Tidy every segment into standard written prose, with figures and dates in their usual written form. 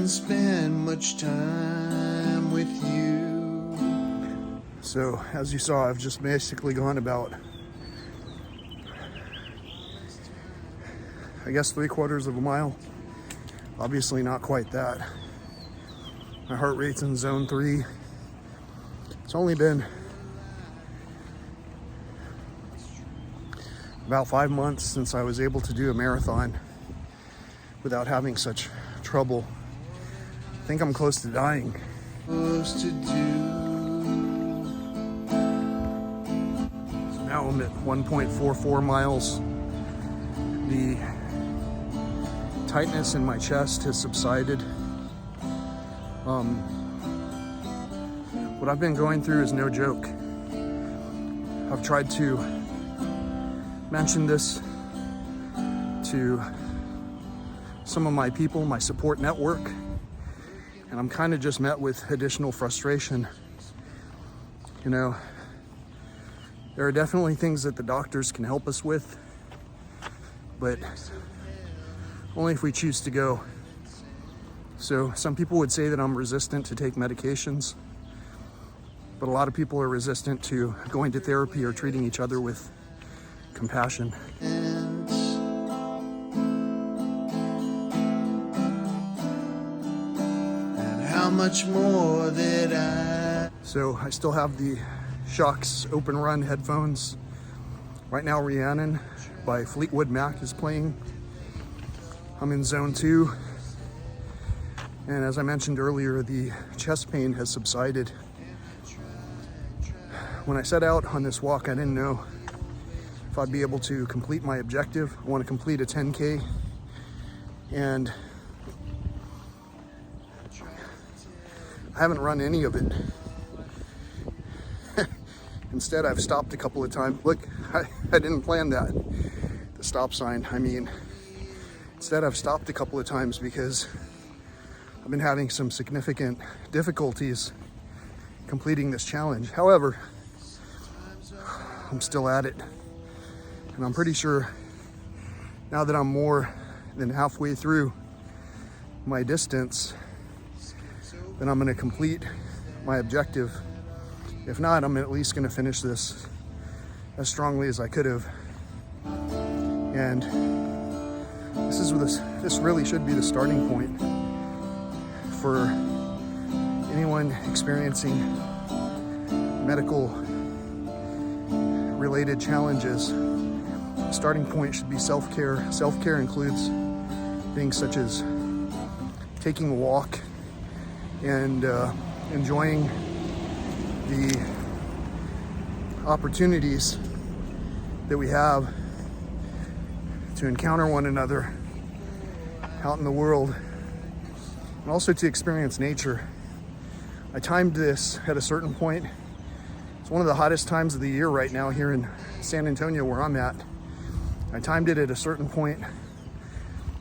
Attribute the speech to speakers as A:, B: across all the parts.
A: didn't spend much time with you.
B: So as you saw, I've just basically gone about, I guess, 3/4 of a mile. Obviously not quite that. My heart rate's in zone 3. It's only been about 5 months since I was able to do a marathon without having such trouble. I think I'm close to dying.
A: Close to do.
B: So now I'm at 1.44 miles. The tightness in my chest has subsided. What I've been going through is no joke. I've tried to mention this to some of my people, my support network, and I'm kind of just met with additional frustration. You know, there are definitely things that the doctors can help us with, but only if we choose to go. So some people would say that I'm resistant to take medications, but a lot of people are resistant to going to therapy or treating each other with compassion.
A: And how much more that
B: So I still have the Shocks Open Run headphones. Right now Rhiannon by Fleetwood Mac is playing. I'm in zone 2. And as I mentioned earlier, the chest pain has subsided. When I set out on this walk, I didn't know if I'd be able to complete my objective. I want to complete a 10K. And I haven't run any of it. Instead, I've stopped a couple of times. Look, I didn't plan that. The stop sign, I mean. Instead, I've stopped a couple of times because I've been having some significant difficulties completing this challenge. However, I'm still at it. And I'm pretty sure now that I'm more than halfway through my distance, then I'm gonna complete my objective. If not, I'm at least gonna finish this as strongly as I could have. And this really should be the starting point for anyone experiencing medical related challenges. The starting point should be self-care. Self-care includes things such as taking a walk and enjoying the opportunities that we have to encounter one another out in the world, and also to experience nature. I timed this at a certain point. It's one of the hottest times of the year right now here in San Antonio where I'm at. I timed it at a certain point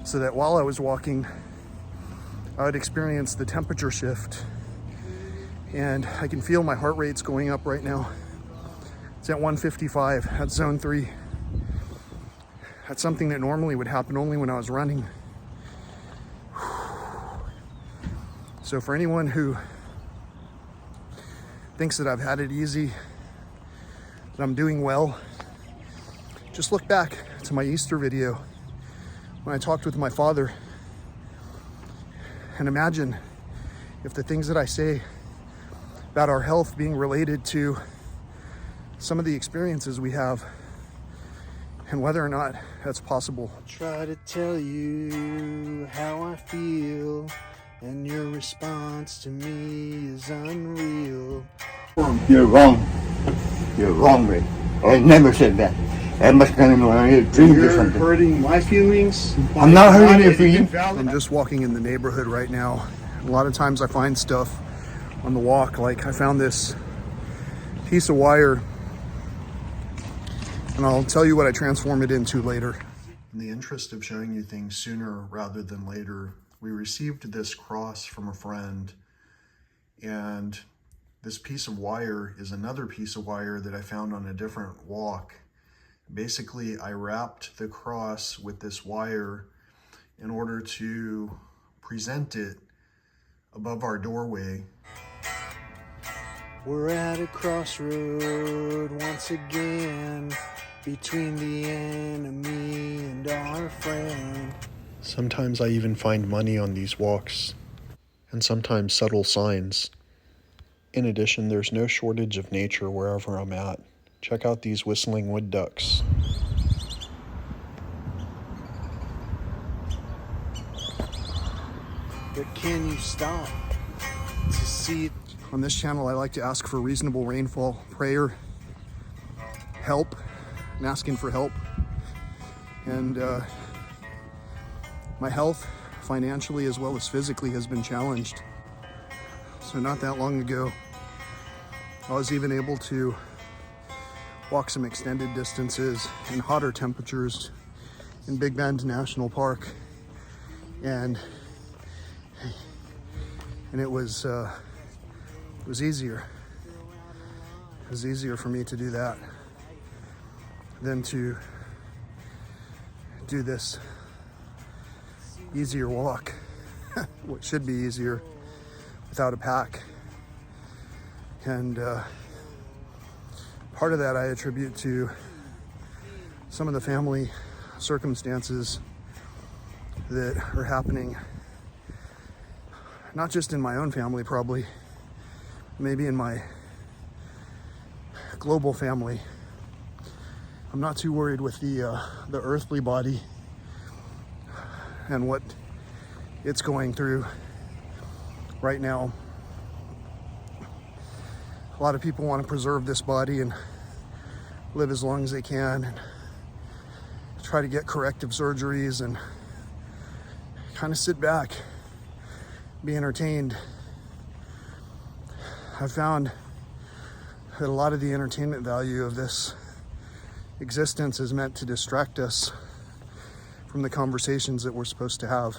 B: so that while I was walking, I would experience the temperature shift. And I can feel my heart rate's going up right now. It's at 155, at zone 3. That's something that normally would happen only when I was running. So for anyone who thinks that I've had it easy, that I'm doing well, just look back to my Easter video when I talked with my father, and imagine if the things that I say about our health being related to some of the experiences we have, and whether or not that's possible.
A: I try to tell you how I feel, and your response to me is unreal.
C: You're wrong. You're wrong, Ray. I never said that. That must have been when I had dreamed or
B: You're
C: something.
B: hurting my feelings.
C: I'm not hurting your feelings.
B: I'm just walking in the neighborhood right now. A lot of times I find stuff on the walk, like I found this piece of wire, and I'll tell you what I transform it into later. In the interest of showing you things sooner rather than later, we received this cross from a friend, and this piece of wire is another piece of wire that I found on a different walk. Basically, I wrapped the cross with this wire in order to present it above our doorway.
A: We're at a crossroad once again, between the enemy and our friend.
B: Sometimes I even find money on these walks, and sometimes subtle signs. In addition, there's no shortage of nature wherever I'm at. Check out these whistling wood ducks.
A: But can you stop to see it?
B: On this channel, I like to ask for reasonable rainfall, prayer, help, and asking for help. And my health, financially as well as physically, has been challenged. So not that long ago, I was even able to walk some extended distances in hotter temperatures in Big Bend National Park. And it was easier. It was easier for me to do that than to do this easier walk, what should be easier without a pack. And part of that I attribute to some of the family circumstances that are happening, not just in my own family, probably, maybe in my global family. I'm not too worried with the earthly body and what it's going through right now. A lot of people want to preserve this body and live as long as they can and try to get corrective surgeries and kind of sit back, be entertained. I've found that a lot of the entertainment value of this existence is meant to distract us from the conversations that we're supposed to have.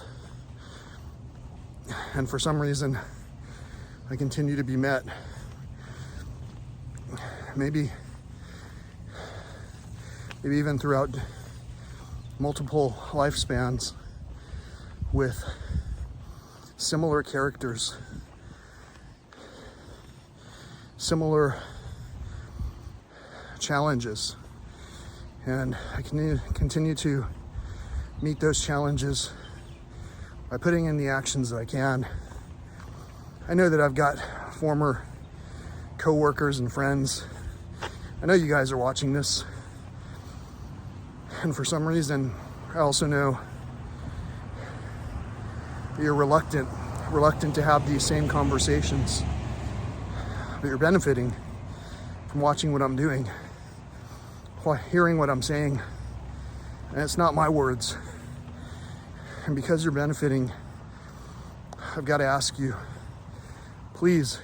B: And for some reason, I continue to be met, maybe even throughout multiple lifespans, with similar characters, similar challenges. And I can continue to meet those challenges by putting in the actions that I can. I know that I've got former co-workers and friends. I know you guys are watching this. And for some reason, I also know that you're reluctant to have these same conversations. But you're benefiting from watching what I'm doing, hearing what I'm saying. And it's not my words. And because you're benefiting, I've got to ask you, please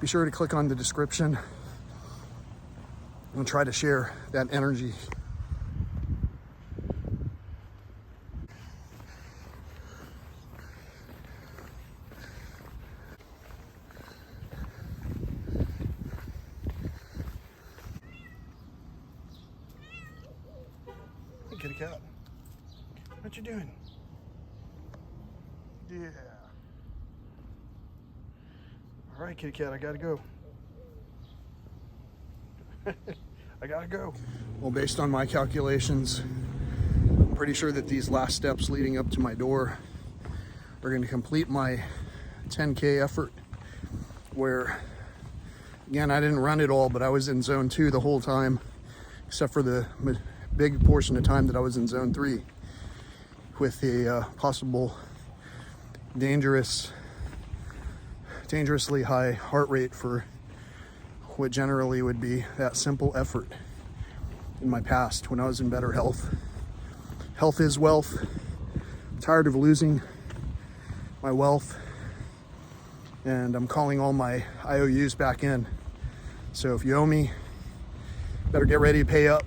B: be sure to click on the description and try to share that energy. Hey, kitty cat. What you doing? Yeah. All right, kitty cat, I gotta go. I gotta go. Well, based on my calculations, I'm pretty sure that these last steps leading up to my door are going to complete my 10K effort, where, again, I didn't run it all, but I was in zone 2 the whole time, except for the big portion of time that I was in zone 3, with a possible dangerously high heart rate for what generally would be that simple effort in my past when I was in better health. Health is wealth. I'm tired of losing my wealth, and I'm calling all my IOUs back in. So if you owe me, better get ready to pay up.